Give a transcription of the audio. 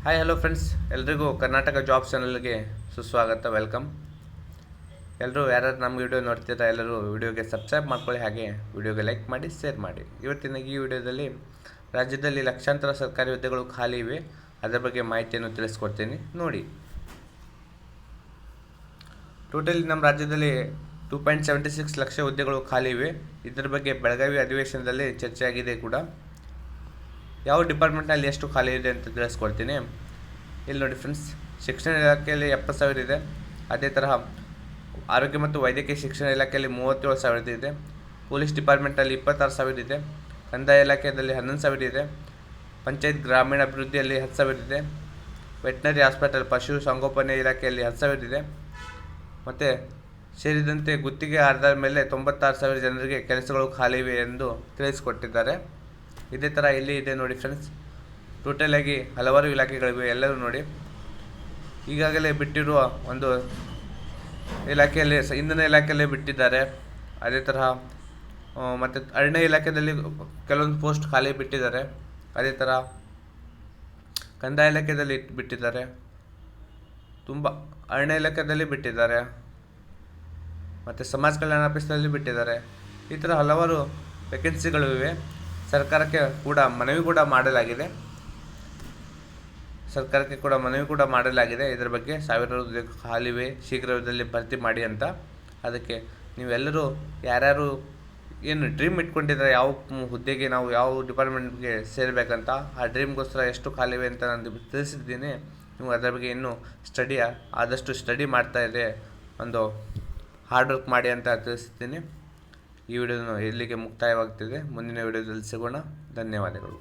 Hi hello friends, ಎಲ್ರಿಗೂ Karnataka job ಚಾನಲ್ಗೆ ಸುಸ್ವಾಗತ. ವೆಲ್ಕಮ್. ಎಲ್ಲರೂ ಯಾರ್ಯಾರು ನಮ್ಮ ವಿಡಿಯೋ ನೋಡ್ತಿದ್ದಾರೆ ಎಲ್ಲರೂ ವಿಡಿಯೋಗೆ ಸಬ್ಸ್ಕ್ರೈಬ್ ಮಾಡ್ಕೊಳ್ಳಿ, ಹಾಗೆ ವಿಡಿಯೋಗೆ ಲೈಕ್ ಮಾಡಿ, ಶೇರ್ ಮಾಡಿ. ಇವತ್ತಿನ ಈ ವಿಡಿಯೋದಲ್ಲಿ ರಾಜ್ಯದಲ್ಲಿ ಲಕ್ಷಾಂತರ ಸರ್ಕಾರಿ ಹುದ್ದೆಗಳು ಖಾಲಿ ಇವೆ, ಅದರ ಬಗ್ಗೆ ಮಾಹಿತಿಯನ್ನು ತಿಳಿಸ್ಕೊಡ್ತೀನಿ ನೋಡಿ. ಟೋಟಲಿ ನಮ್ಮ ರಾಜ್ಯದಲ್ಲಿ 2.76 ಲಕ್ಷ ಹುದ್ದೆಗಳು ಖಾಲಿ ಇವೆ. ಇದರ ಬಗ್ಗೆ ಬೆಳಗಾವಿ ಅಧಿವೇಶನದಲ್ಲಿ ಚರ್ಚೆ ಆಗಿದೆ ಕೂಡ. ಯಾವ ಡಿಪಾರ್ಟ್ಮೆಂಟ್ನಲ್ಲಿ ಎಷ್ಟು ಖಾಲಿ ಇದೆ ಅಂತ ತಿಳಿಸ್ಕೊಡ್ತೀನಿ. ಇಲ್ಲಿ ನೋಡಿ ಫ್ರೆಂಡ್ಸ್, ಶಿಕ್ಷಣ ಇಲಾಖೆಯಲ್ಲಿ 70,000 ಇದೆ. ಅದೇ ತರಹ ಆರೋಗ್ಯ ಮತ್ತು ವೈದ್ಯಕೀಯ ಶಿಕ್ಷಣ ಇಲಾಖೆಯಲ್ಲಿ 37,000 ಇದೆ. ಪೊಲೀಸ್ ಡಿಪಾರ್ಟ್ಮೆಂಟಲ್ಲಿ 26,000 ಇದೆ. ಕಂದಾಯ ಇಲಾಖೆಯಲ್ಲಿ 11,000 ಇದೆ. ಪಂಚಾಯತ್ ಗ್ರಾಮೀಣ ಅಭಿವೃದ್ಧಿಯಲ್ಲಿ 10,000 ಇದೆ. ವೆಟನರಿ ಹಾಸ್ಪಿಟಲ್ ಪಶು ಸಂಗೋಪನೆ ಇಲಾಖೆಯಲ್ಲಿ 10,000 ಇದೆ. ಮತ್ತು ಸೇರಿದಂತೆ ಗುತ್ತಿಗೆ ಆಧಾರದ ಮೇಲೆ 96,000 ಜನರಿಗೆ ಕೆಲಸಗಳು ಖಾಲಿ ಇವೆ ಎಂದು ತಿಳಿಸಿಕೊಟ್ಟಿದ್ದಾರೆ. ಇದೇ ಥರ ಇಲ್ಲಿ ಇದೆ ನೋಡಿ ಫ್ರೆಂಡ್ಸ್, ಟೋಟಲ್ ಆಗಿ ಹಲವಾರು ಇಲಾಖೆಗಳಿವೆ. ಎಲ್ಲರೂ ನೋಡಿ, ಈಗಾಗಲೇ ಬಿಟ್ಟಿರುವ ಒಂದು ಇಲಾಖೆಯಲ್ಲಿ ಇಂಧನ ಇಲಾಖೆಯಲ್ಲಿ ಬಿಟ್ಟಿದ್ದಾರೆ. ಅದೇ ತರಹ ಮತ್ತು ಅರಣ್ಯ ಇಲಾಖೆಯಲ್ಲಿ ಕೆಲವೊಂದು ಪೋಸ್ಟ್ ಖಾಲಿ ಬಿಟ್ಟಿದ್ದಾರೆ. ಅದೇ ಥರ ಕಂದಾಯ ಇಲಾಖೆಯಲ್ಲಿ ಬಿಟ್ಟಿದ್ದಾರೆ, ತುಂಬ ಅರಣ್ಯ ಇಲಾಖೆಯಲ್ಲಿ ಬಿಟ್ಟಿದ್ದಾರೆ, ಮತ್ತು ಸಮಾಜ ಕಲ್ಯಾಣ ಆಫೀಸಲ್ಲಿ ಬಿಟ್ಟಿದ್ದಾರೆ. ಈ ಥರ ಹಲವಾರು ವೇಕೆನ್ಸಿಗಳಿವೆ. ಸರ್ಕಾರಕ್ಕೆ ಕೂಡ ಮನವಿ ಕೂಡ ಮಾಡಲಾಗಿದೆ. ಇದರ ಬಗ್ಗೆ 1,000 ಹುದ್ದೆ ಖಾಲಿವೆ, ಶೀಘ್ರದಲ್ಲಿ ಭರ್ತಿ ಮಾಡಿ ಅಂತ. ಅದಕ್ಕೆ ನೀವೆಲ್ಲರೂ ಯಾರ್ಯಾರು ಏನು ಡ್ರೀಮ್ ಇಟ್ಕೊಂಡಿದ್ದಾರೆ, ಯಾವ ಹುದ್ದೆಗೆ ನಾವು ಯಾವ ಡಿಪಾರ್ಟ್ಮೆಂಟ್ಗೆ ಸೇರಬೇಕಂತ, ಆ ಡ್ರೀಮ್ಗೋಸ್ಕರ ಎಷ್ಟು ಖಾಲಿವೆ ಅಂತ ನಾನು ತಿಳಿಸಿದ್ದೀನಿ. ನೀವು ಅದರ ಬಗ್ಗೆ ಇನ್ನೂ ಆದಷ್ಟು ಸ್ಟಡಿ ಮಾಡ್ತಾ ಇದೆ, ಒಂದು ಹಾರ್ಡ್ ವರ್ಕ್ ಮಾಡಿ ಅಂತ ತಿಳಿಸ್ತೀನಿ. ಈ ವಿಡಿಯೋನು ಇಲ್ಲಿಗೆ ಮುಕ್ತಾಯವಾಗ್ತಿದೆ. ಮುಂದಿನ ವಿಡಿಯೋದಲ್ಲಿ ಸಿಗೋಣ. ಧನ್ಯವಾದಗಳು.